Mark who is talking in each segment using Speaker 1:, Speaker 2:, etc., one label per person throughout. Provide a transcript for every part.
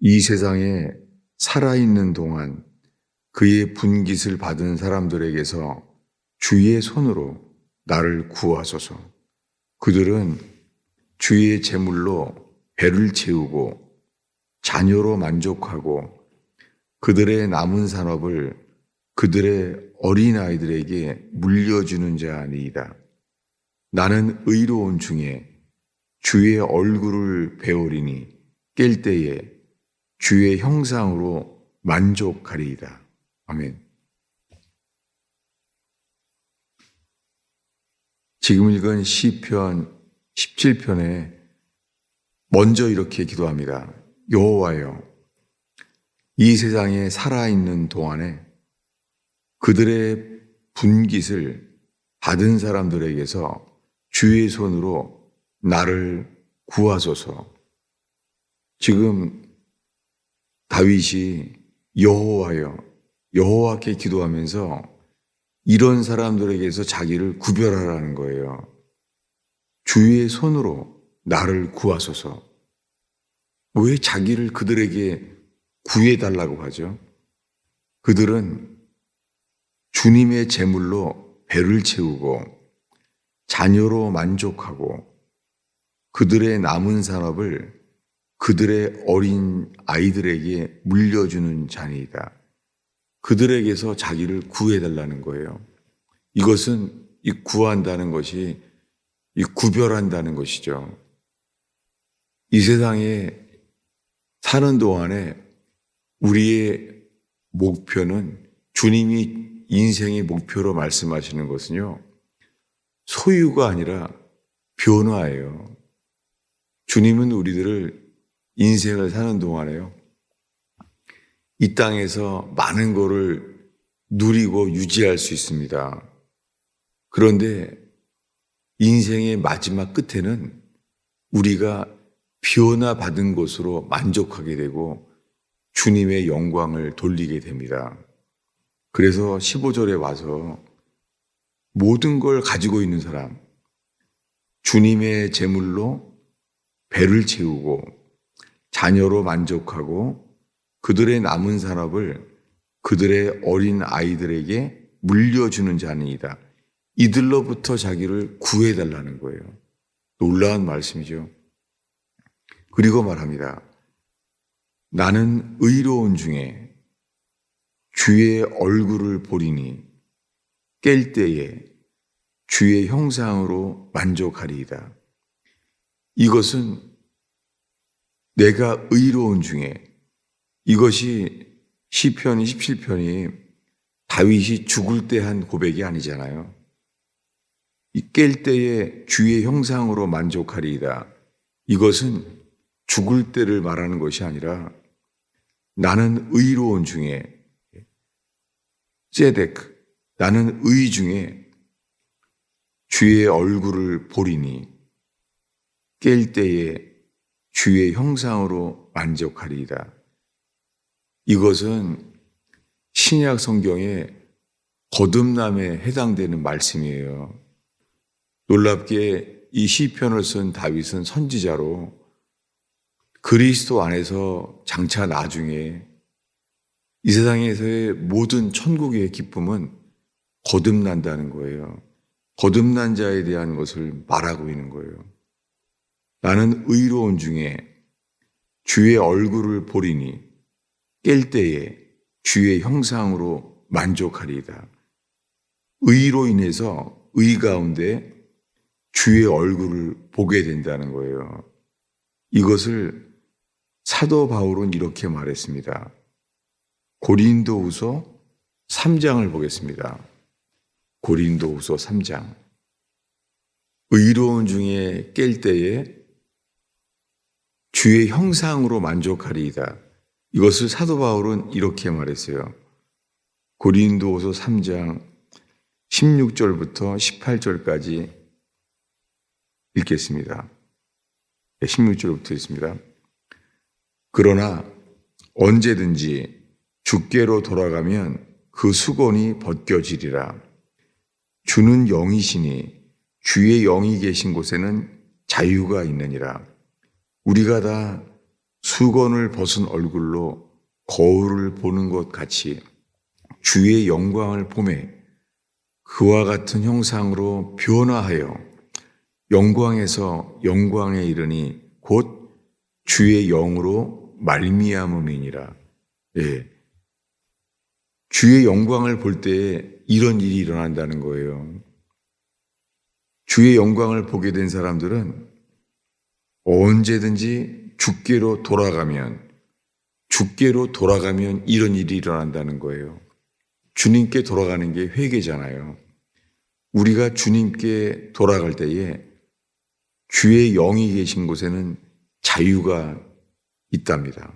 Speaker 1: 이 세상에 살아있는 동안 그의 분깃을 받은 사람들에게서 주의 손으로 나를 구하소서. 그들은 주의 제물로 배를 채우고 자녀로 만족하고 그들의 남은 산업을 그들의 어린아이들에게 물려주는 자니이다. 나는 의로운 중에 주의 얼굴을 배우리니 깰 때에 주의 형상으로 만족하리이다. 아멘. 지금 읽은 시편 17편에 먼저 이렇게 기도합니다. 여호와여, 이 세상에 살아있는 동안에 그들의 분깃을 받은 사람들에게서 주의 손으로 나를 구하소서. 지금 다윗이 여호와여, 여호와께 기도하면서 이런 사람들에게서 자기를 구별하라는 거예요. 주의 손으로 나를 구하소서. 왜 자기를 그들에게 구해달라고 하죠? 그들은 주님의 제물로 배를 채우고 자녀로 만족하고 그들의 남은 산업을 그들의 어린 아이들에게 물려주는 자니이다. 그들에게서 자기를 구해달라는 거예요. 이것은 이 구한다는 것이 이 구별한다는 것이죠. 이 세상에 사는 동안에 우리의 목표는 주님이 인생의 목표로 말씀하시는 것은요, 소유가 아니라 변화예요. 주님은 우리들을 인생을 사는 동안에요, 이 땅에서 많은 것을 누리고 유지할 수 있습니다. 그런데 인생의 마지막 끝에는 우리가 변화받은 것으로 만족하게 되고 주님의 영광을 돌리게 됩니다. 그래서 15절에 와서 모든 걸 가지고 있는 사람, 주님의 제물로 배를 채우고 자녀로 만족하고 그들의 남은 산업을 그들의 어린 아이들에게 물려주는 자니이다. 이들로부터 자기를 구해달라는 거예요. 놀라운 말씀이죠. 그리고 말합니다. 나는 의로운 중에 주의 얼굴을 보리니 깰 때에 주의 형상으로 만족하리이다. 이것은 내가 의로운 중에, 이것이 시편 27편이 다윗이 죽을 때 한 고백이 아니잖아요. 이 깰 때에 주의 형상으로 만족하리이다. 이것은 죽을 때를 말하는 것이 아니라 나는 의로운 중에, ጼ데크, 나는 의 중에 주의 얼굴을 보리니 깰 때에 주의 형상으로 만족하리이다. 이것은 신약 성경의 거듭남에 해당되는 말씀이에요. 놀랍게 이 시편을 쓴 다윗은 선지자로 그리스도 안에서 장차 나중에 이 세상에서의 모든 천국의 기쁨은 거듭난다는 거예요. 거듭난 자에 대한 것을 말하고 있는 거예요. 나는 의로운 중에 주의 얼굴을 보리니 깰 때에 주의 형상으로 만족하리이다. 의로 인해서 의 가운데 주의 얼굴을 보게 된다는 거예요. 이것을 사도 바울은 이렇게 말했습니다. 고린도후서 3장을 보겠습니다. 고린도후서 3장. 의로운 중에 깰 때에 주의 형상으로 만족하리이다. 이것을 사도 바울은 이렇게 말했어요. 고린도후서 3장 16절부터 18절까지 읽겠습니다. 16절부터 있습니다. 그러나 언제든지 주께로 돌아가면 그 수건이 벗겨지리라. 주는 영이시니 주의 영이 계신 곳에는 자유가 있느니라. 우리가 다 수건을 벗은 얼굴로 거울을 보는 것 같이 주의 영광을 보매 그와 같은 형상으로 변화하여 영광에서 영광에 이르니 곧 주의 영으로 말미암음이니라. 예. 주의 영광을 볼 때에 이런 일이 일어난다는 거예요. 주의 영광을 보게 된 사람들은 언제든지 주께로 돌아가면 이런 일이 일어난다는 거예요. 주님께 돌아가는 게 회개잖아요. 우리가 주님께 돌아갈 때에 주의 영이 계신 곳에는 자유가 있답니다.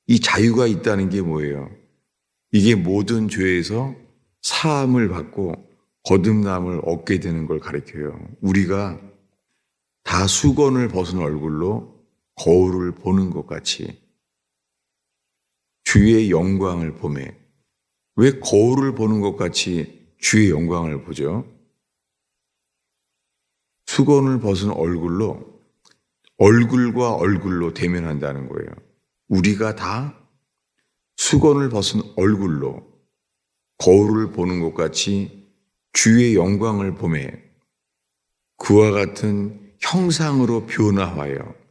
Speaker 1: 이 자유가 있다는 게 뭐예요? 이게 모든 죄에서 사함을 받고 거듭남을 얻게 되는 걸 가리켜요. 우리가 다 수건을 벗은 얼굴로 거울을 보는 것 같이 주의 영광을 보매. 왜 거울을 보는 것 같이 주의 영광을 보죠? 수건을 벗은 얼굴과 얼굴로 대면한다는 거예요. 우리가 다 수건을 벗은 얼굴로 거울을 보는 것 같이 주의 영광을 보매 그와 같은 형상으로 변화하여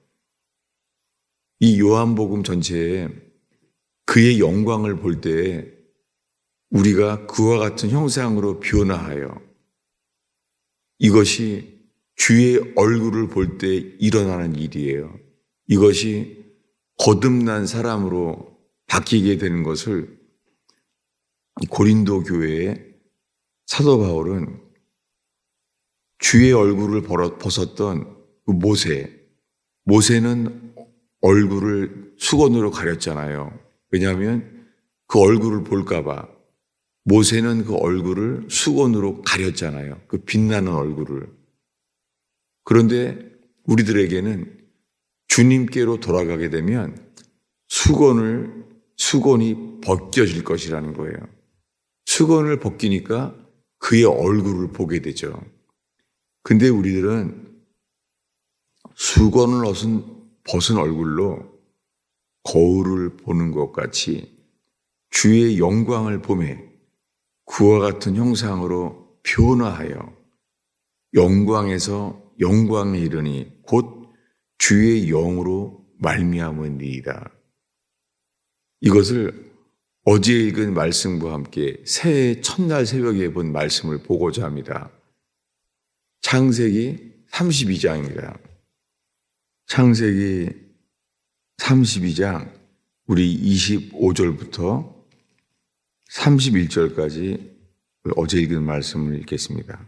Speaker 1: 이 요한복음 전체에 그의 영광을 볼 때에 우리가 그와 같은 형상으로 변화하여 이것이 주의 얼굴을 볼 때 일어나는 일이에요. 이것이 거듭난 사람으로 바뀌게 되는 것을 고린도 교회의 사도 바울은 주의 얼굴을 벗었던 그 모세는 얼굴을 수건으로 가렸잖아요. 왜냐하면 그 얼굴을 볼까봐 모세는 그 얼굴을 수건으로 가렸잖아요. 그 빛나는 얼굴을. 그런데 우리들에게는 주님께로 돌아가게 되면 수건이 벗겨질 것이라는 거예요. 수건을 벗기니까 그의 얼굴을 보게 되죠. 근데 우리들은 수건을 벗은 얼굴로 거울을 보는 것 같이 주의 영광을 보매 그와 같은 형상으로 변화하여 영광에서 영광에 이르니 곧 주의 영으로 말미암으니이다. 이것을 어제 읽은 말씀과 함께 새해 첫날 새벽에 본 말씀을 보고자 합니다. 창세기 32장입니다. 창세기 32장 우리 25절부터 31절까지 어제 읽은 말씀을 읽겠습니다.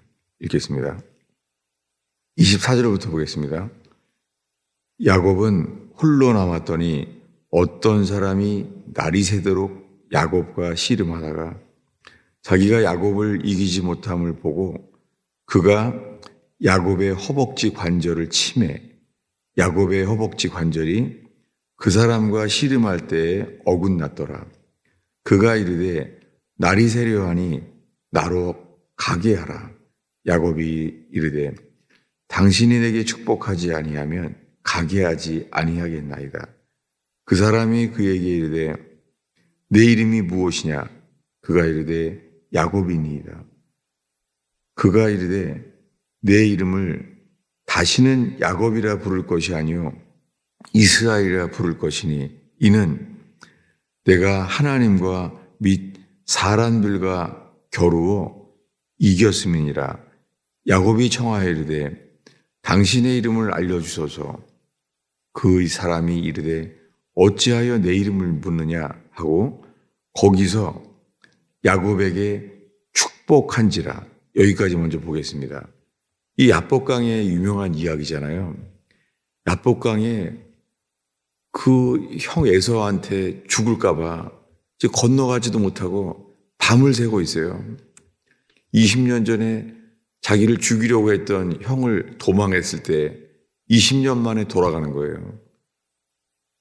Speaker 1: 24절부터 보겠습니다. 야곱은 홀로 남았더니 어떤 사람이 날이 새도록 야곱과 씨름하다가 자기가 야곱을 이기지 못함을 보고 그가 야곱의 허벅지 관절을 치매 야곱의 허벅지 관절이 그 사람과 씨름할 때에 어긋났더라. 그가 이르되 날이 새려 하니 나로 가게 하라. 야곱이 이르되 당신이 내게 축복하지 아니하면 가게 하지 아니하겠나이다. 그 사람이 그에게 이르되 내 이름이 무엇이냐? 그가 이르되 야곱이니이다. 그가 이르되 내 이름을 다시는 야곱이라 부를 것이 아니요 이스라엘이라 부를 것이니 이는 내가 하나님과 및 사람들과 겨루어 이겼음이니라. 야곱이 청하여 이르되 당신의 이름을 알려주소서. 그 사람이 이르되 어찌하여 내 이름을 묻느냐 하고 거기서 야곱에게 축복한지라. 여기까지 먼저 보겠습니다. 이 야복강의 유명한 이야기잖아요. 야복강에 그 형 에서한테 죽을까봐 건너가지도 못하고 밤을 새고 있어요. 20년 전에 자기를 죽이려고 했던 형을 도망했을 때 20년 만에 돌아가는 거예요.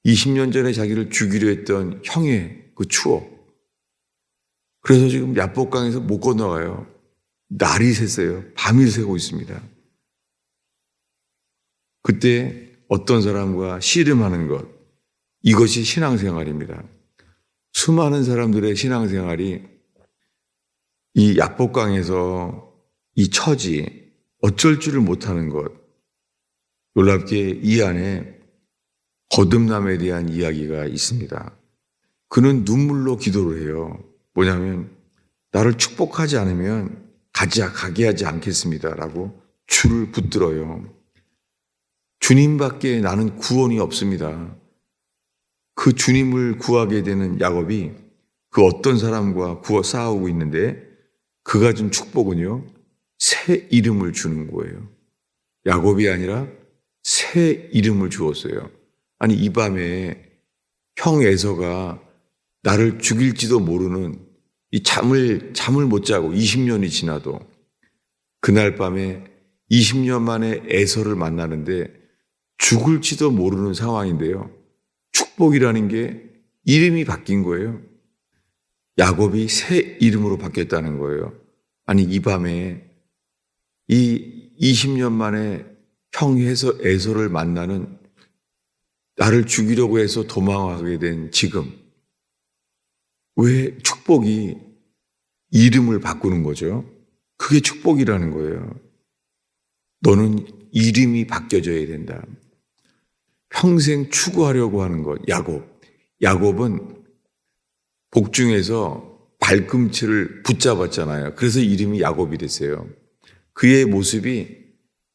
Speaker 1: 20년 전에 자기를 죽이려 했던 형의 그 추억. 그래서 지금 야복강에서 못 건너가요. 날이 샜어요. 밤이 새고 있습니다. 그때 어떤 사람과 씨름하는 것, 이것이 신앙생활입니다. 수많은 사람들의 신앙생활이 이 야복강에서 이 처지, 어쩔 줄을 못하는 것, 놀랍게 이 안에 거듭남에 대한 이야기가 있습니다. 그는 눈물로 기도를 해요. 뭐냐면 나를 축복하지 않으면 가게 하지 않겠습니다 라고 줄을 붙들어요. 주님밖에 나는 구원이 없습니다. 그 주님을 구하게 되는 야곱이 그 어떤 사람과 싸우고 있는데 그가 준 축복은요, 새 이름을 주는 거예요. 야곱이 아니라 새 이름을 주었어요. 아니, 이 밤에 형 에서가 나를 죽일지도 모르는 이 잠을 못 자고 20년이 지나도 그날 밤에 20년 만에 에서를 만나는데 죽을지도 모르는 상황인데요. 축복이라는 게 이름이 바뀐 거예요. 야곱이 새 이름으로 바뀌었다는 거예요. 아니, 이 밤에 이 20년 만에 형 에서를 만나는 나를 죽이려고 해서 도망하게 된 지금 왜 축복이 이름을 바꾸는 거죠? 그게 축복이라는 거예요. 너는 이름이 바뀌어져야 된다. 평생 추구하려고 하는 것. 야곱은 복중에서 발꿈치를 붙잡았잖아요. 그래서 이름이 야곱이 됐어요. 그의 모습이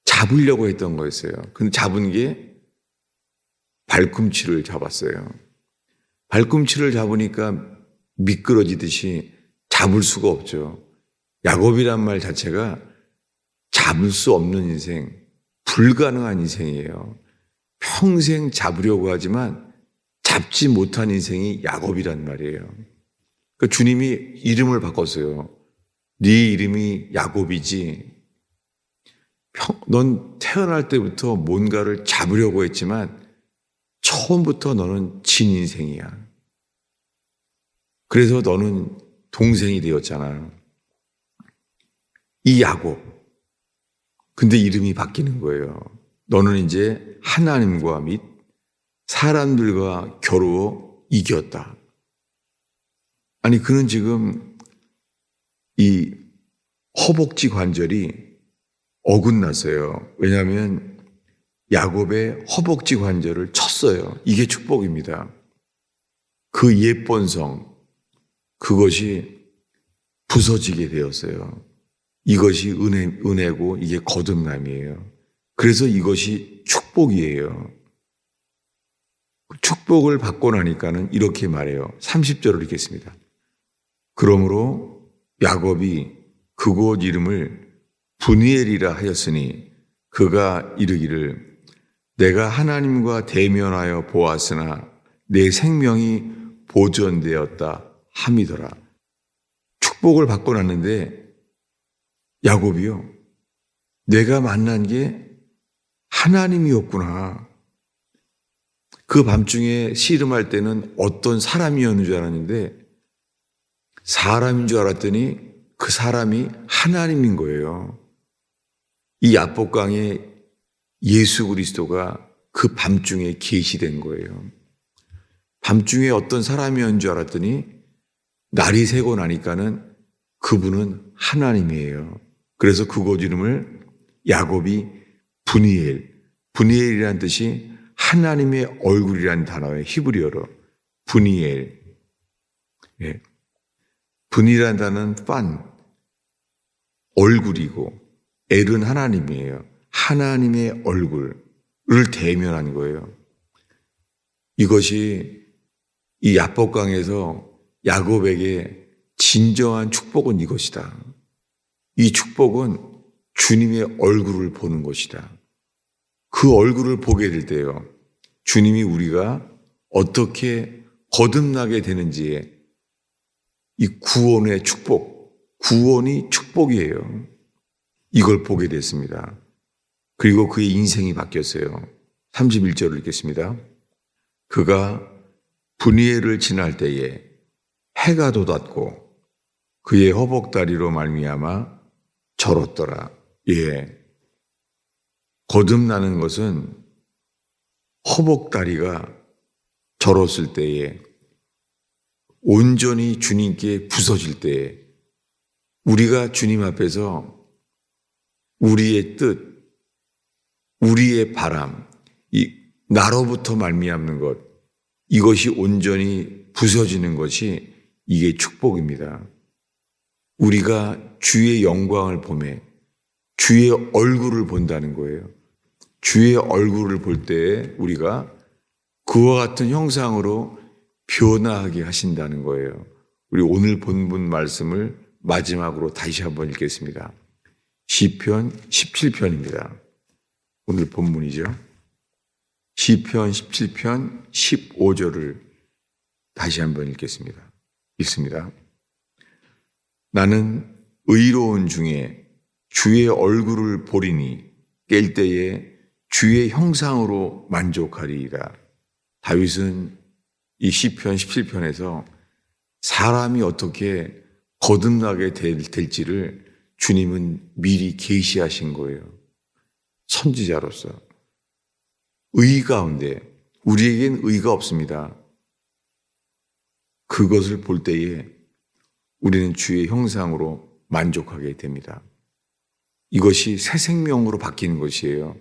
Speaker 1: 잡으려고 했던 거였어요. 근데 잡은 게 발꿈치를 잡았어요. 발꿈치를 잡으니까 미끄러지듯이 잡을 수가 없죠. 야곱이란 말 자체가 잡을 수 없는 인생, 불가능한 인생이에요. 평생 잡으려고 하지만 잡지 못한 인생이 야곱이란 말이에요. 그러니까 주님이 이름을 바꿨어요. 네 이름이 야곱이지. 넌 태어날 때부터 뭔가를 잡으려고 했지만 처음부터 너는 진 인생이야. 그래서 너는 동생이 되었잖아. 이 야곱. 근데 이름이 바뀌는 거예요. 너는 이제 하나님과 및 사람들과 겨루어 이겼다. 아니, 그는 지금 이 허벅지 관절이 어긋났어요. 왜냐하면 야곱의 허벅지 관절을 쳤어요. 이게 축복입니다. 그 예본성, 그것이 부서지게 되었어요. 이것이 은혜고 이게 거듭남이에요. 그래서 이것이 축복이에요. 축복을 받고 나니까는 이렇게 말해요. 30절을 읽겠습니다. 그러므로 야곱이 그곳 이름을 브니엘이라 하였으니 그가 이르기를 내가 하나님과 대면하여 보았으나 내 생명이 보존되었다 함이더라. 축복을 받고 났는데 야곱이요, 내가 만난 게 하나님이었구나. 그 밤중에 씨름할 때는 어떤 사람이었는 줄 알았는데 사람인 줄 알았더니 그 사람이 하나님인 거예요. 이 야복강에 예수 그리스도가 그 밤중에 계시된 거예요. 밤중에 어떤 사람이었는 줄 알았더니 날이 새고 나니까는 그분은 하나님이에요. 그래서 그곳 이름을 야곱이 브니엘이라는 뜻이 하나님의 얼굴이라는 단어예요. 히브리어로 브니엘. 예. 분이라는 단어는 얼굴이고 엘은 하나님이에요. 하나님의 얼굴을 대면한 거예요. 이것이 이 야복강에서 야곱에게 진정한 축복은 이것이다. 이 축복은 주님의 얼굴을 보는 것이다. 그 얼굴을 보게 될 때요, 주님이 우리가 어떻게 거듭나게 되는지에 이 구원의 축복, 구원이 축복이에요. 이걸 보게 됐습니다. 그리고 그의 인생이 바뀌었어요. 31절을 읽겠습니다. 그가 브니엘을 지날 때에 해가 돋았고 그의 허벅다리로 말미암아 절었더라. 예. 거듭나는 것은 허벅다리가 절었을 때에, 온전히 주님께 부서질 때에 우리가 주님 앞에서 우리의 뜻, 우리의 바람, 이 나로부터 말미암는 것, 이것이 온전히 부서지는 것이 이게 축복입니다. 우리가 주의 영광을 보매 주의 얼굴을 본다는 거예요. 주의 얼굴을 볼 때에 우리가 그와 같은 형상으로 변화하게 하신다는 거예요. 우리 오늘 본문 말씀을 마지막으로 다시 한번 읽겠습니다. 시편 17편입니다. 오늘 본문이죠. 시편 17편 15절을 다시 한번 읽겠습니다. 읽습니다. 나는 의로운 중에 주의 얼굴을 보리니 깰 때에 주의 형상으로 만족하리이다. 다윗은 이 시편 17편에서 사람이 어떻게 거듭나게 될지를 주님은 미리 계시하신 거예요. 선지자로서. 의 가운데, 우리에겐 의가 없습니다. 그것을 볼 때에 우리는 주의 형상으로 만족하게 됩니다. 이것이 새 생명으로 바뀌는 것이에요.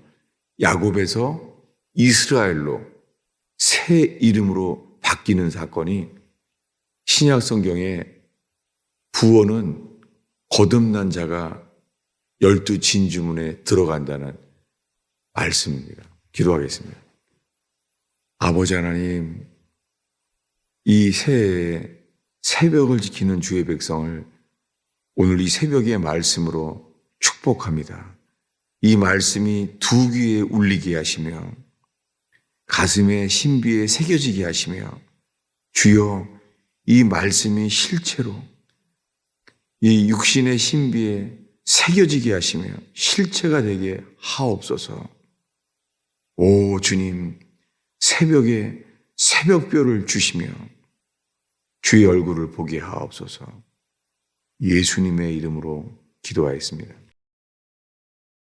Speaker 1: 야곱에서 이스라엘로 새 이름으로 바뀌는 사건이 신약 성경에 부어는 거듭난 자가 12 진주문에 들어간다는 말씀입니다. 기도하겠습니다. 아버지 하나님, 이 새해에 새벽을 지키는 주의 백성을 오늘 이 새벽의 말씀으로 축복합니다. 이 말씀이 두 귀에 울리게 하시며 가슴에 신비에 새겨지게 하시며 주여 이 말씀이 실체로 이 육신의 신비에 새겨지게 하시며 실체가 되게 하옵소서. 오 주님, 새벽에 새벽별을 주시며 주의 얼굴을 보게 하옵소서. 예수님의 이름으로 기도하였습니다.